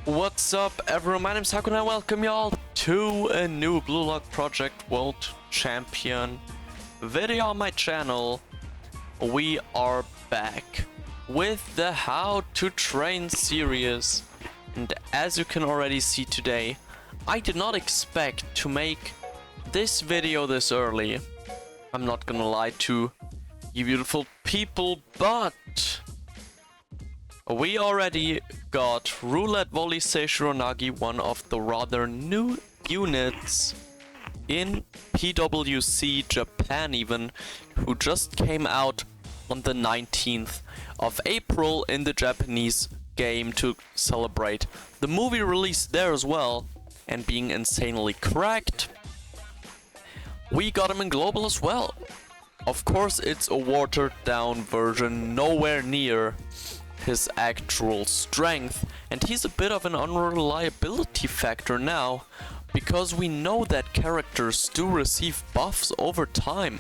What's up everyone, my name's Hakuna and I welcome y'all to a new Blue Lock Project World Champion video on my channel. We are back with the How to Train series, and as you can already see today, I did not expect to make this video this early. I'm not gonna lie to you beautiful people, but we already got Roulette, Volley, Seishiro, Nagi, one of the rather new units in PWC Japan even, who just came out on the 19th of April in the Japanese game to celebrate the movie release there as well, and being insanely cracked. We got him in global as well. Of course, it's a watered down version, nowhere near his actual strength, and he's a bit of an unreliability factor now, because we know that characters do receive buffs over time,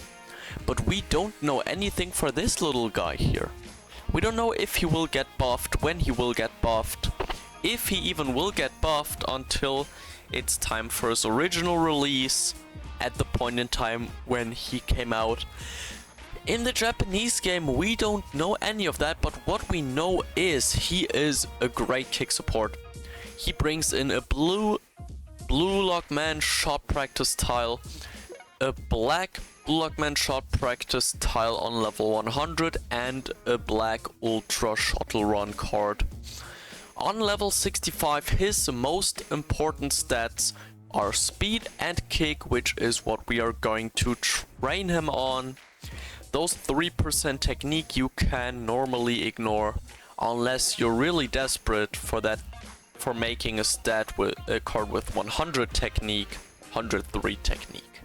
but we don't know anything for this little guy here. We don't know if he will get buffed, when he will get buffed, if he even will get buffed until it's time for his original release at the point in time when he came out. In the Japanese game, we don't know any of that, but what we know is he is a great kick support. He brings in a blue Lockman shot practice tile, a black blue Lockman shot practice tile on level 100, and a black ultra shuttle run card. On level 65, his most important stats are speed and kick, which is what we are going to train him on. Those 3% technique you can normally ignore, unless you're really desperate for that, for making a stat with a card with 100 technique, 103 technique.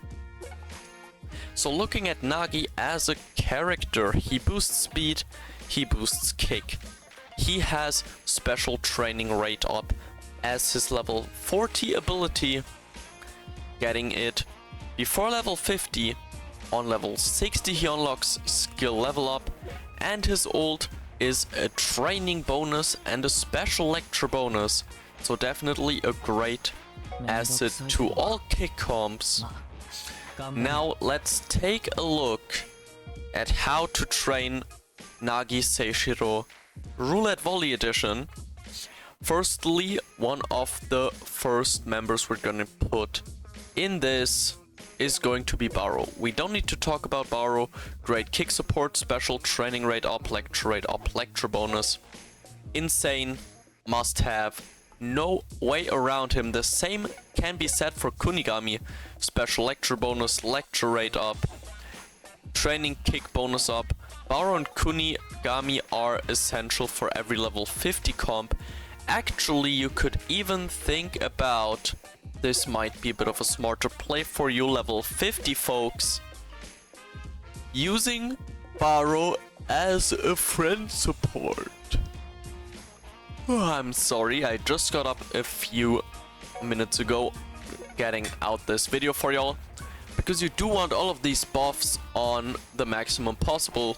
So looking at Nagi as a character, he boosts speed, he boosts kick. He has special training rate up as his level 40 ability, getting it before level 50. On level 60 he unlocks skill level up, and his ult is a training bonus and a special lecture bonus, so definitely a great asset to all kick comps. Now let's take a look at how to train Nagi Seishiro Roulette Volley Edition. Firstly, one of the first members we're gonna put in this is going to be Barrow. We don't need to talk about Barrow. Great kick support, special training rate up, lecture bonus. Insane, must have, no way around him. The same can be said for Kunigami. Special lecture bonus, lecture rate up, training kick bonus up. Barrow and Kunigami are essential for every level 50 comp. Actually, you could even think about, this might be a bit of a smarter play for you level 50 folks, using Barrow as a friend support. Oh, I'm sorry, I just got up a few minutes ago getting out this video for y'all, because you do want all of these buffs on the maximum possible.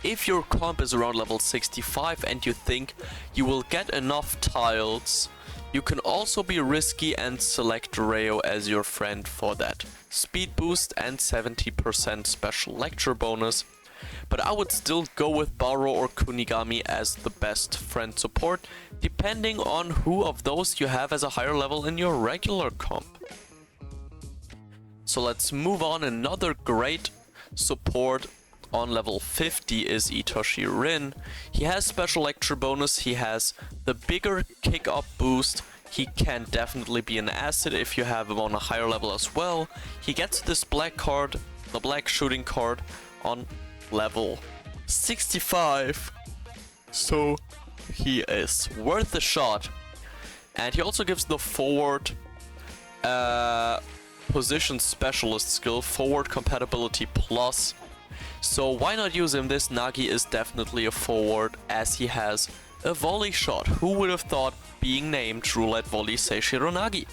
If your comp is around level 65 and you think you will get enough tiles, you can also be risky and select Rayo as your friend for that speed boost and 70% special lecture bonus, but I would still go with Barrow or Kunigami as the best friend support, depending on who of those you have as a higher level in your regular comp. So let's move on. Another great support on level 50 is Itoshi Rin. He has special lecture bonus, he has the bigger kick up boost, he can definitely be an asset if you have him on a higher level as well. He gets this black card, the black shooting card, on level 65, so he is worth a shot. And he also gives the forward position specialist skill, forward compatibility plus. So why not use him? This Nagi is definitely a forward, as he has a volley shot. Who would have thought, being named Roulette, Volley, Seishiro, Nagi?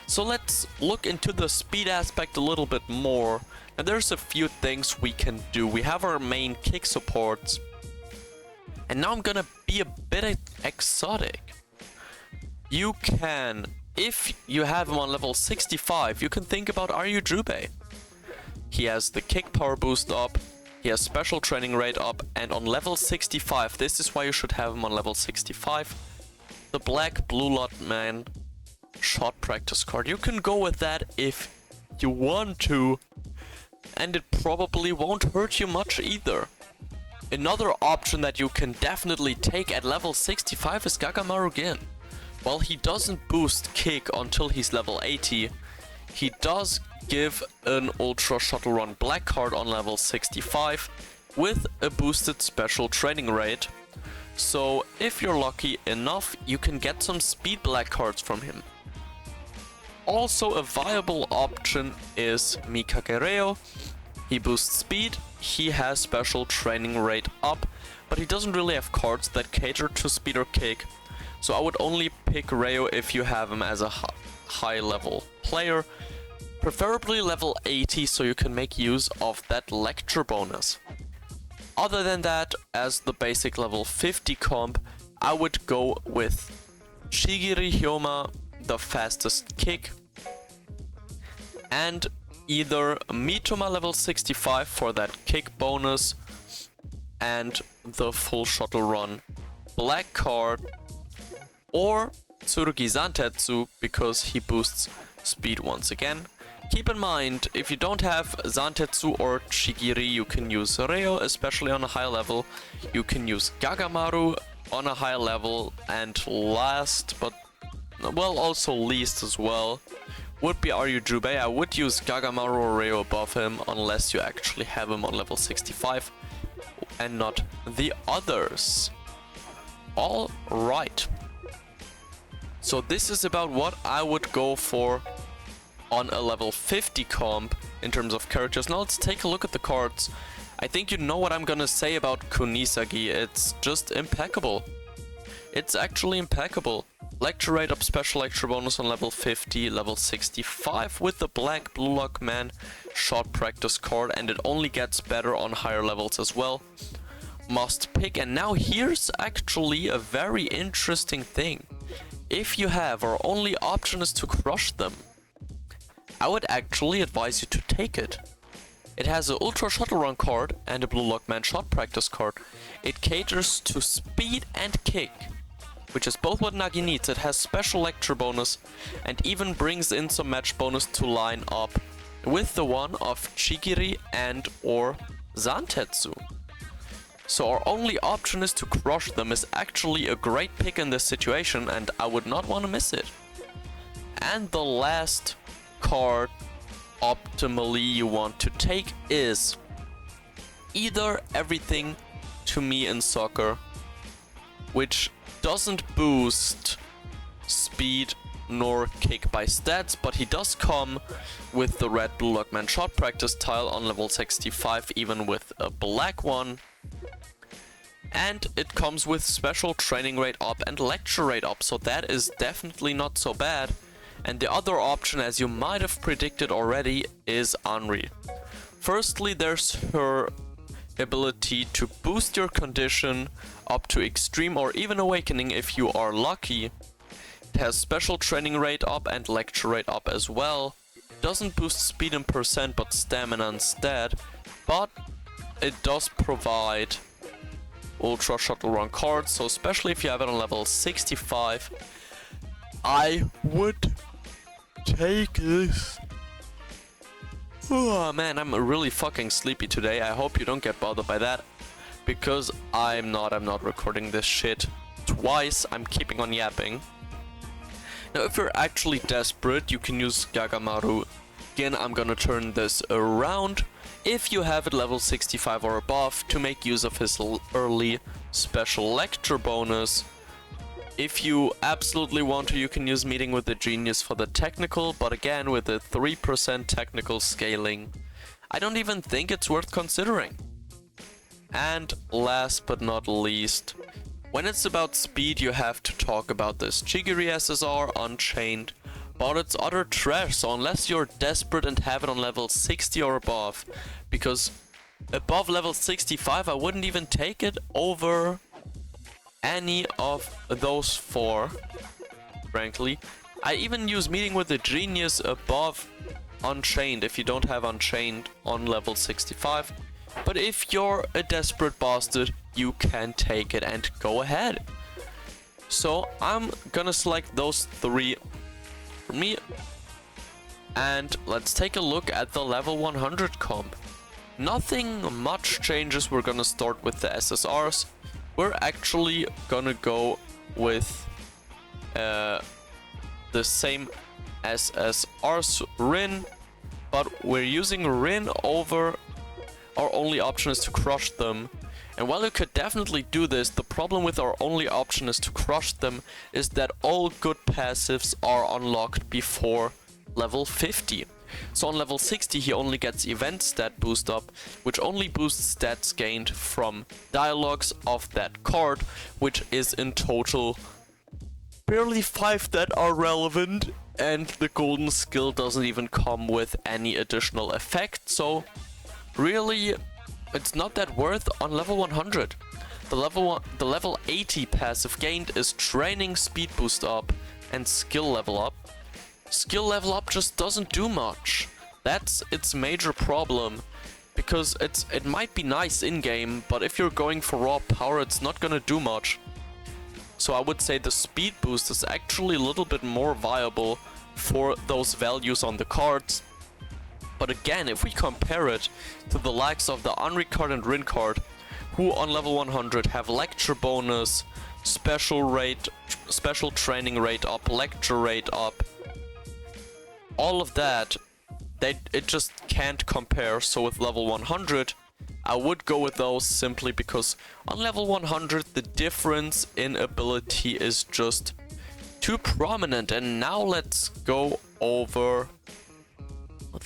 So let's look into the speed aspect a little bit more. And there's a few things we can do. We have our main kick supports, and now I'm gonna be a bit exotic. you can, if you have him on level 65, you can think about Aryujube. He has the kick power boost up, he has special training rate up, and on level 65, this is why you should have him on level 65, the black blue lot man shot practice card. You can go with that if you want to, and it probably won't hurt you much either. Another option that you can definitely take at level 65 is Gagamaru Gin. While he doesn't boost kick until he's level 80, he does give an Ultra Shuttle Run black card on level 65 with a boosted special training rate. So if you're lucky enough, you can get some speed black cards from him. Also a viable option is Mikagereo. He boosts speed, he has special training rate up, but he doesn't really have cards that cater to speed or kick. So I would only pick Reo if you have him as a high level player, preferably level 80, so you can make use of that lecture bonus. Other than that, as the basic level 50 comp, I would go with Shigiri Hyoma, the fastest kick, and either Mitoma level 65 for that kick bonus and the full shuttle run black card, or Tsurugi Zantetsu because he boosts speed once again. Keep in mind, if you don't have Zantetsu or Shigiri, you can use Reo, especially on a high level. You can use Gagamaru on a high level, and last but well, also least as well, would be Aryujube. I would use Gagamaru or Reo above him unless you actually have him on level 65 and not the others. Alright. So this is about what I would go for on a level 50 comp in terms of characters. Now let's take a look at the cards. I think you know what I'm gonna say about Kunisagi. It's just impeccable. It's actually impeccable. Lecture rate up, special lecture bonus on level 50, level 65 with the black blue lock man shot practice card, and it only gets better on higher levels as well. Must pick. And now here's actually a very interesting thing. If you have, our only option is to crush them, I would actually advise you to take it. It has an Ultra Shuttle Run card and a Blue Lockman Shot Practice card. It caters to speed and kick, which is both what Nagi needs. It has special lecture bonus and even brings in some match bonus to line up with the one of Chigiri and or Zantetsu. So our only option is to crush them is actually a great pick in this situation, and I would not want to miss it. And the last card optimally you want to take is either Everything to Me in Soccer, which doesn't boost speed nor kick by stats, but he does come with the red Blue Lockman Shot Practice tile on level 65, even with a black one. And it comes with special training rate up and lecture rate up, so that is definitely not so bad. And the other option, as you might have predicted already, is Anri. Firstly, there's her ability to boost your condition up to Extreme or even Awakening if you are lucky. It has special training rate up and lecture rate up as well. Doesn't boost speed in percent but stamina instead, but it does provide Ultra Shuttle Run cards, so especially if you have it on level 65, I would take this. Oh man, I'm really fucking sleepy today. I hope you don't get bothered by that, because I'm not recording this shit twice. I'm keeping on yapping. Now if you're actually desperate, you can use Gagamaru. Again, I'm gonna turn this around. If you have it level 65 or above, to make use of his early special lecture bonus. If you absolutely want to, you can use Meeting with the Genius for the technical, but again, with the 3% technical scaling, I don't even think it's worth considering. And last but not least, when it's about speed, you have to talk about this Chigiri SSR Unchained, but it's utter trash, so unless you're desperate and have it on level 60 or above, because above level 65 I wouldn't even take it over any of those four. frankly. I even use Meeting with a Genius above Unchained if you don't have Unchained on level 65. But if you're a desperate bastard, you can take it and go ahead. So I'm gonna select those 3 for me. And let's take a look at the level 100 comp. Nothing much changes. We're gonna start with the SSRs. We're actually gonna go with the same SSRs, Rin, but we're using Rin over. Our only option is to crush them. And while you could definitely do this, the problem with our only option is to crush them is that all good passives are unlocked before level 50. So on level 60 he only gets event stat boost up, which only boosts stats gained from dialogues of that card, which is in total barely 5 that are relevant, and the golden skill doesn't even come with any additional effect, so really it's not that worth on level 100. The level 80 passive gained is training speed boost up and skill level up. Skill level up just doesn't do much. That's its major problem, because it might be nice in game, but if you're going for raw power it's not gonna do much. So I would say the speed boost is actually a little bit more viable for those values on the cards. But again, if we compare it to the likes of the Anri card and Rin card, who on level 100 have lecture bonus, special training rate up, lecture rate up, all of that, it just can't compare. So with level 100, I would go with those simply because on level 100 the difference in ability is just too prominent. And now let's go over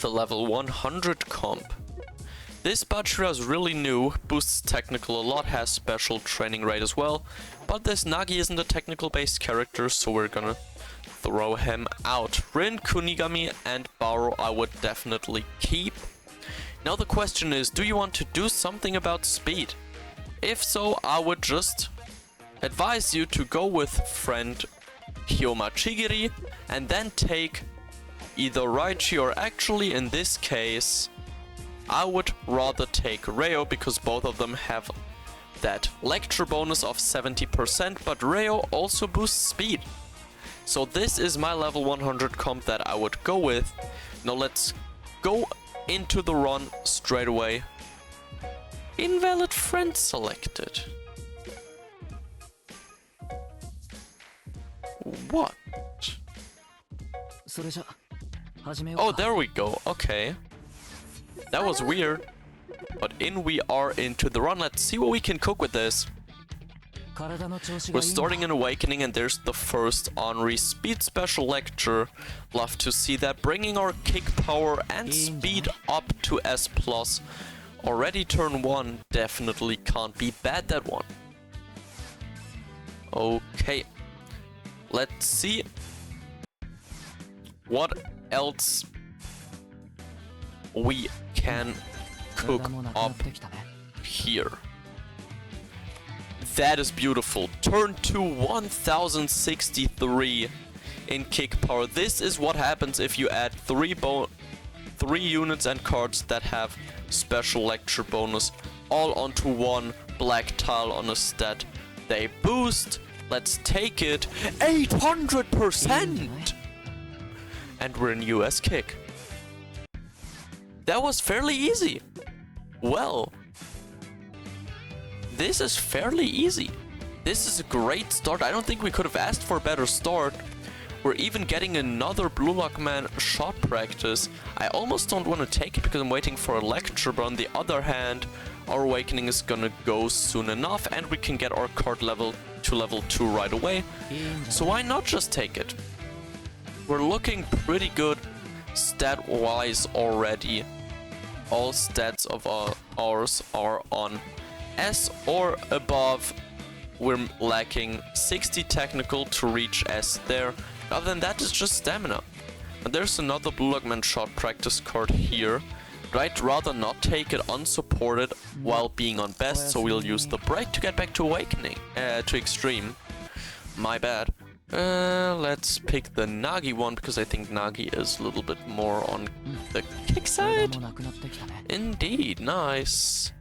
the level 100 comp. This Bachira is really new, boosts technical a lot, has special training rate as well, but this Nagi isn't a technical based character, so we're gonna throw him out. Rin, Kunigami and Baro I would definitely keep. Now the question is, do you want to do something about speed? If so, I would just advise you to go with friend Hyoma Chigiri and then take either Raichi, or actually in this case I would rather take Reo, because both of them have that lecture bonus of 70%, but Reo also boosts speed. So this is my level 100 comp that I would go with. Now let's go into the run straight away. Invalid friend selected. What? Oh, there we go. Okay. That was weird. But in we are into the run. Let's see what we can cook with this. We're starting an Awakening and there's the first Henri Speed Special Lecture. Love to see that, bringing our kick power and speed up to S+. Already turn 1, definitely can't be bad, that one. Okay. Let's see what else we can cook up here. That is beautiful. Turn to 1063 in kick power. This is what happens if you add 3 units and cards that have special lecture bonus all onto one black tile on a stat. They boost. Let's take it. 800%! And we're in US kick. That was fairly easy. Well, this is fairly easy. This is a great start. I don't think we could have asked for a better start. We're even getting another Blue Lockman shot practice. I almost don't want to take it because I'm waiting for a lecture, but on the other hand, our Awakening is gonna go soon enough and we can get our card level to level 2 right away. So why not just take it? We're looking pretty good stat-wise already. All stats of ours are on S or above. We're lacking 60 technical to reach S there. Other than that, it's just stamina. And there's another Blue Lockman shot practice card here. But I'd rather not take it unsupported while being on best, so we'll use the break to get back to Awakening, to Extreme. My bad. let's pick the Nagi one because I think Nagi is a little bit more on the kick side. Indeed, nice.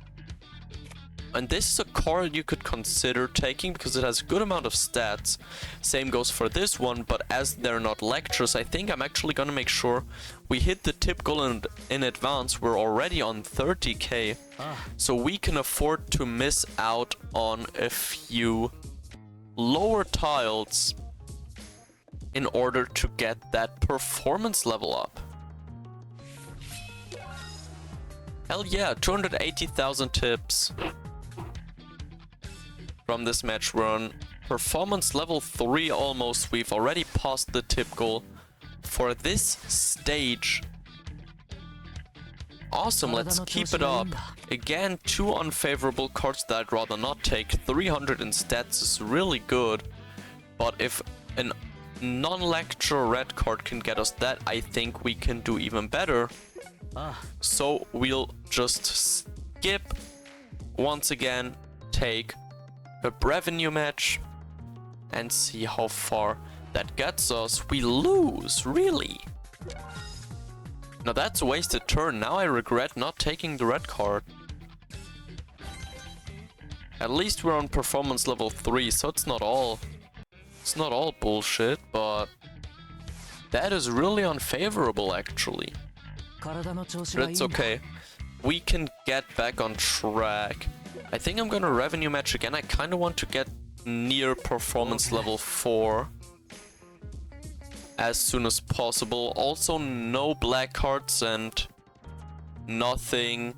And this is a card you could consider taking because it has a good amount of stats. Same goes for this one, but as they're not lectures, I think I'm actually gonna make sure we hit the tip goal in advance. We're already on 30k, so we can afford to miss out on a few lower tiles in order to get that performance level up. Hell yeah, 280,000 tips. From this match, we're on performance level 3 almost. We've already passed the tip goal for this stage. Awesome, let's keep it up. Again, 2 unfavorable cards that I'd rather not take. 300 in stats is really good, but if a non-lecture red card can get us that, I think we can do even better. So we'll just skip, once again, take a revenue match and see how far that gets us. We lose, really? Now that's a wasted turn. Now I regret not taking the red card. At least we're on performance level 3, so it's not all bullshit, but that is really unfavorable actually. But it's okay. We can get back on track. I think I'm gonna revenue match again. I kinda want to get near performance level 4 as soon as possible. Also no black cards and nothing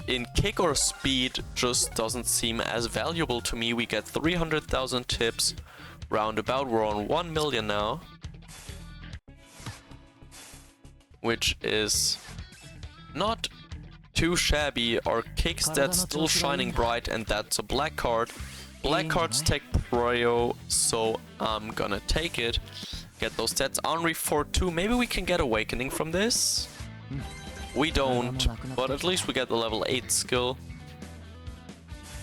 in kick or speed just doesn't seem as valuable to me. We get 300,000 tips roundabout. We're on 1 million now, which is not too shabby. Our kick stats still shining bright, and that's a black card. Black cards take prio, so I'm gonna take it. Get those stats. Henri 4-2. Maybe we can get Awakening from this. We don't, but at least we get the level 8 skill.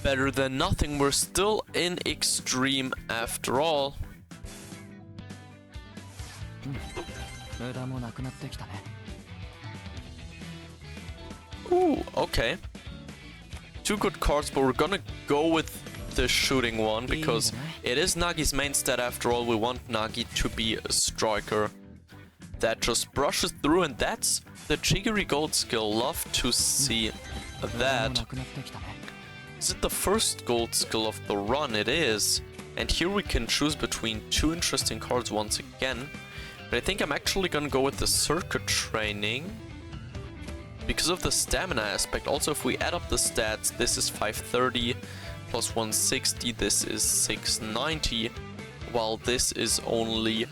Better than nothing. We're still in extreme after all. Ooh, okay. 2 good cards, but we're gonna go with the shooting one because it is Nagi's main stat after all. We want Nagi to be a striker that just brushes through, and that's the Jiggery Gold skill. Love to see that. Is it the first gold skill of the run? It is. And here we can choose between 2 interesting cards once again. But I think I'm actually gonna go with the circuit training because of the stamina aspect. Also, if we add up the stats, this is 530 plus 160, this is 690, while this is only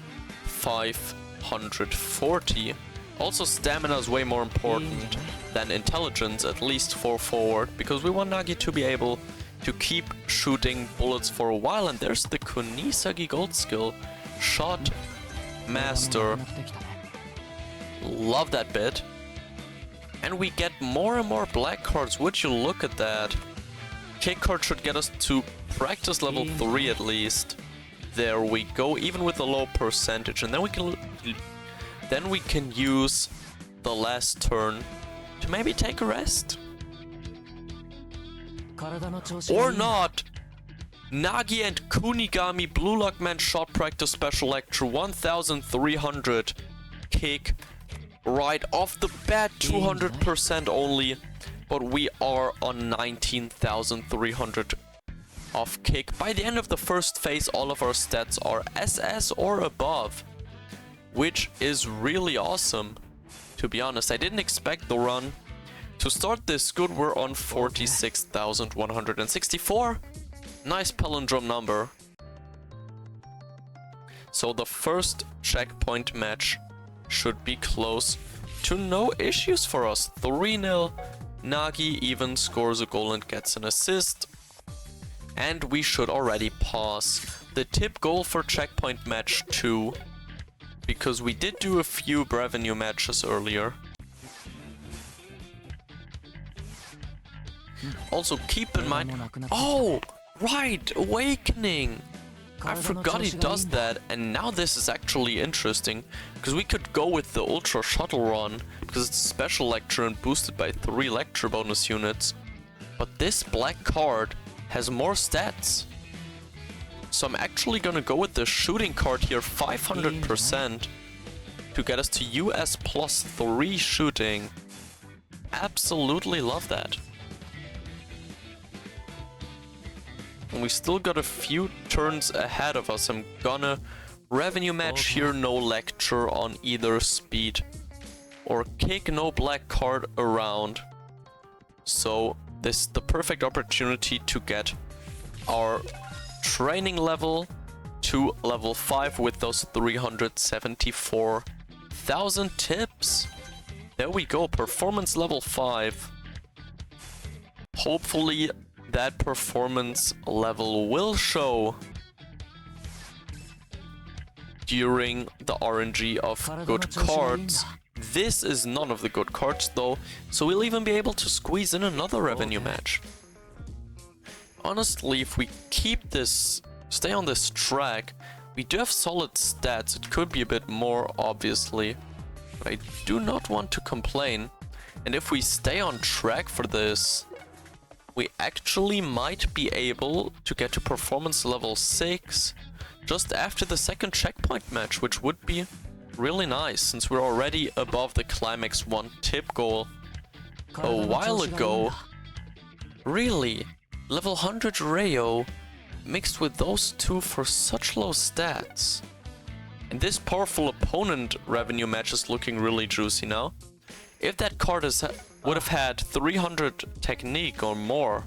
540. Also, stamina is way more important than intelligence, at least for forward, because we want Nagi to be able to keep shooting bullets for a while. And there's the Kunisagi gold skill, Shot Master. Love that bit. And we get more and more black cards. Would you look at that? Kick card should get us to practice level 3 at least. There we go, even with a low percentage. And then we can use the last turn to maybe take a rest. Or not. Nagi and Kunigami Blue Lockman Shot Practice Special Lecture 1300 kick. Right off the bat, 200% only, but we are on 19,300 of kick. By the end of the first phase, all of our stats are SS or above, which is really awesome. To be honest, I didn't expect the run to start this good. We're on 46,164. Nice palindrome number. So the first checkpoint match should be close to no issues for us. 3-0. Nagi even scores a goal and gets an assist. And we should already pass the tip goal for checkpoint match 2, because we did do a few revenue matches earlier. Also keep in mind... Oh! Right! Awakening! I forgot he does that, and now this is actually interesting, because we could go with the Ultra Shuttle Run, because it's a special lecture and boosted by 3 lecture bonus units. But this black card has more stats. So I'm actually gonna go with the shooting card here, 500%, to get us to US +3 shooting. Absolutely love that. And we still got a few turns ahead of us. I'm gonna revenue match here, no lecture on either speed or kick, no black card around. So this is the perfect opportunity to get our training level to level 5 with those 374,000 tips. There we go, performance level 5. Hopefully that performance level will show during the RNG of good cards. This is none of the good cards though, so we'll even be able to squeeze in another revenue match. Honestly, if we keep this, stay on this track, we do have solid stats. It could be a bit more, obviously, but I do not want to complain. And if we stay on track for this, we actually might be able to get to performance level 6 just after the second checkpoint match, which would be really nice since we're already above the Climax 1 tip goal a while ago. Really? Level 100 Rayo mixed with those two for such low stats. And this powerful opponent revenue match is looking really juicy now. If that card would have had 300 technique or more,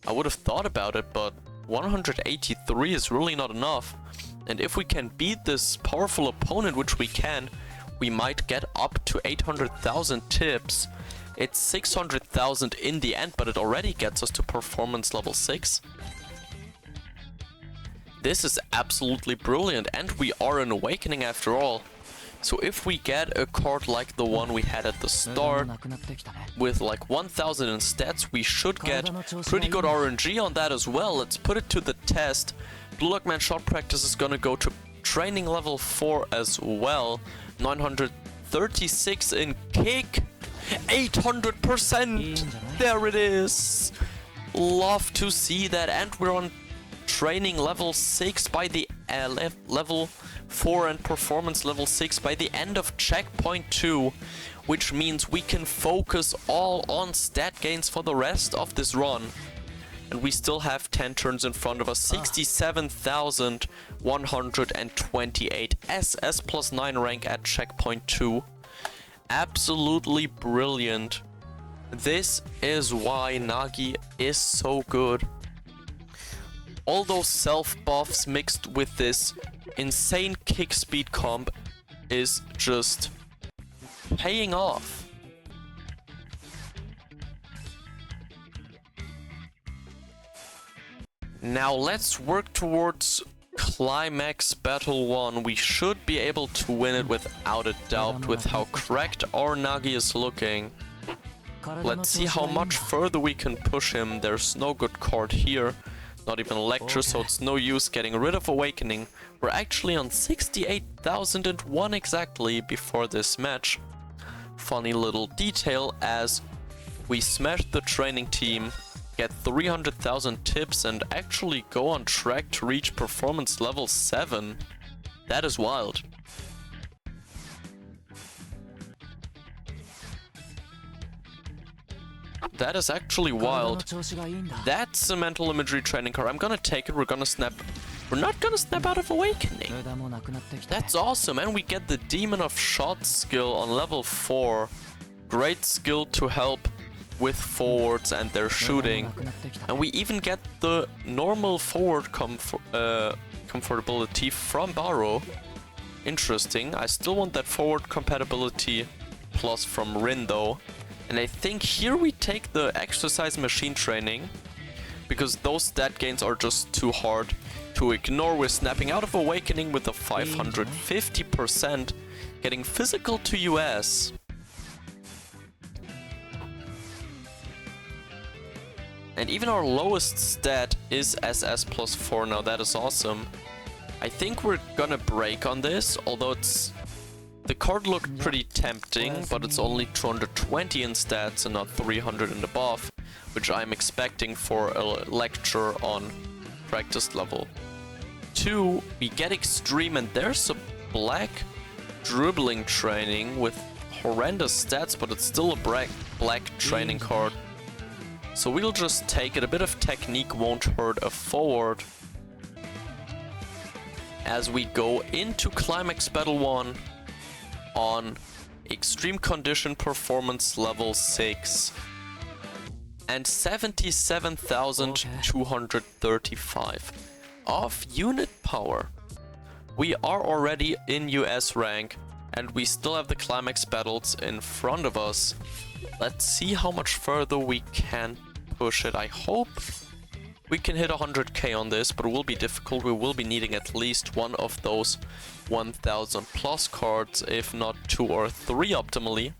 I would have thought about it, but 183 is really not enough. And if we can beat this powerful opponent, which we can, we might get up to 800,000 tips. It's 600,000 in the end, but it already gets us to performance level 6. This is absolutely brilliant, and we are an awakening after all. So if we get a card like the one we had at the start, with like 1000 in stats, we should get pretty good RNG on that as well. Let's put it to the test. Blue Lockman Shot Practice is gonna go to training level 4 as well. 936 in kick. 800%! There it is! Love to see that, and we're on training level 6 by the level 4 and performance level 6 by the end of checkpoint 2, which means we can focus all on stat gains for the rest of this run. And we still have 10 turns in front of us. 67,128 SS plus 9 rank at checkpoint 2. Absolutely brilliant. This is why Nagi is so good. All those self buffs mixed with this insane kick speed comp is just paying off. Now let's work towards Climax Battle 1. We should be able to win it without a doubt with how cracked our Nagi is looking. Let's see how much further we can push him. There's no good card here. Not even lecture, so it's no use getting rid of Awakening. We're actually on 68,001 exactly before this match. Funny little detail, as we smashed the training team, get 300,000 tips, and actually go on track to reach performance level 7. That is wild. That is actually wild. That's a mental imagery training card. I'm gonna take it. We're gonna snap. We're not gonna snap out of Awakening. That's awesome. And we get the Demon of Shot skill on level 4. Great skill to help with forwards and their shooting. And we even get the normal forward comfortability from Baro. Interesting. I still want that forward compatibility plus from Rin though. And I think here we take the exercise machine training, because those stat gains are just too hard to ignore. We're snapping out of Awakening with a 550%, getting physical to US. And even our lowest stat is SS plus 4 now. That is awesome. I think we're gonna break on this, although the card looked pretty tempting, but it's only 220 in stats and not 300 and above, which I'm expecting for a lecture on practice level 2. We get extreme, and there's a black dribbling training with horrendous stats, but it's still a black training card. So we'll just take it. A bit of technique won't hurt a forward. As we go into Climax Battle 1 on Extreme Condition Performance level 6 and 77,235 of unit power. We are already in US rank and we still have the Climax battles in front of us. Let's see how much further we can push it. I hope we can hit 100k on this, but it will be difficult. We will be needing at least one of those 1000 plus cards, if not 2 or 3 optimally.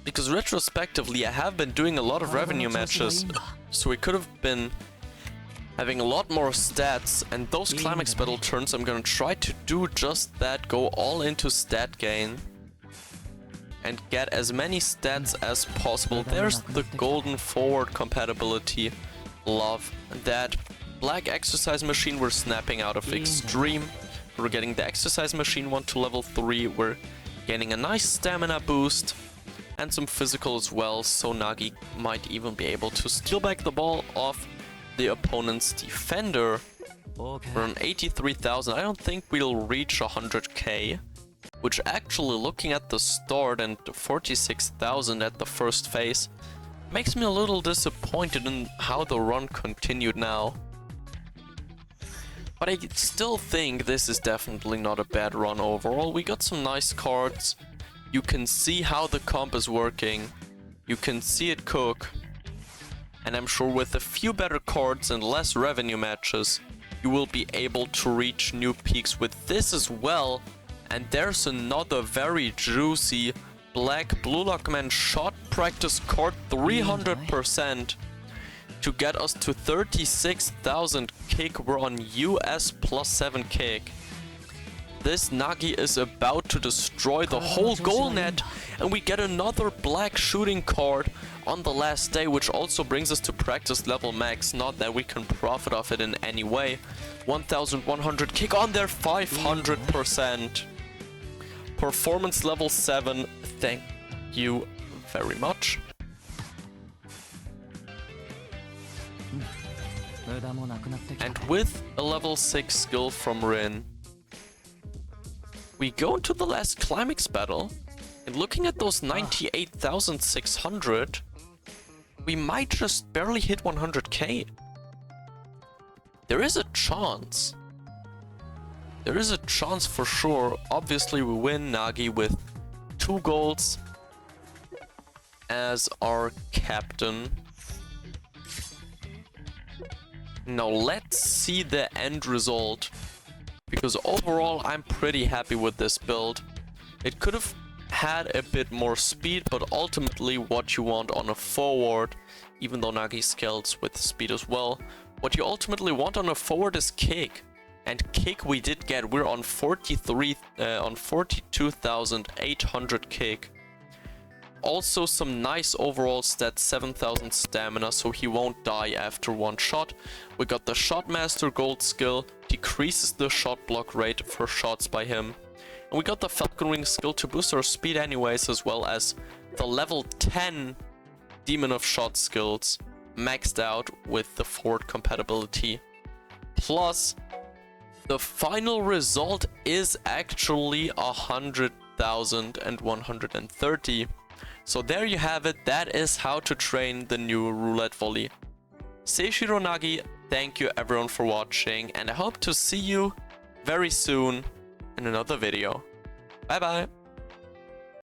Because retrospectively, I have been doing a lot of revenue matches, so we could have been having a lot more stats, and those Climax battle turns I'm gonna try to do just that, go all into stat gain and get as many stats as possible. There's the golden forward compatibility. Love that. Black exercise machine we're snapping out of extreme. We're getting the exercise machine 1 to level 3. We're getting a nice stamina boost and some physical as well, so Nagi might even be able to steal back the ball off the opponent's defender. We're on 83,000. I don't think we'll reach 100k, which actually, looking at the start and 46,000 at the first phase, makes me a little disappointed in how the run continued now. But I still think this is definitely not a bad run overall. We got some nice cards. You can see how the comp is working. You can see it cook. And I'm sure with a few better cards and less revenue matches, you will be able to reach new peaks with this as well. And there's another very juicy black Blue Lockman shot practice card, 300% to get us to 36,000 kick. We're on US +7 kick. This Nagi is about to destroy the whole goal net, and we get another black shooting card on the last day, which also brings us to practice level max. Not that we can profit off it in any way. 1,100 kick on there, 500%. Performance level 7, thank you very much. And with a level 6 skill from Rin, we go into the last Climax battle, and looking at those 98,600, we might just barely hit 100k. There is a chance. There is a chance for sure. Obviously we win Nagi with 2 goals as our captain. Now let's see the end result, because overall I'm pretty happy with this build. It could have had a bit more speed, but ultimately what you want on a forward, even though Nagi scales with speed as well, what you ultimately want on a forward is kick. And kick we did get. We're on 42,800 kick. Also some nice overall stats, 7,000 stamina, so he won't die after 1 shot. We got the Shot Master gold skill, decreases the shot block rate for shots by him. And we got the Falcon Wing skill to boost our speed anyways, as well as the level 10 Demon of Shot skills, maxed out with the forward compatibility. Plus, the final result is actually 100,130. So there you have it. That is how to train the new Roulette Volley. Seishiro Nagi, thank you everyone for watching, and I hope to see you very soon in another video. Bye bye.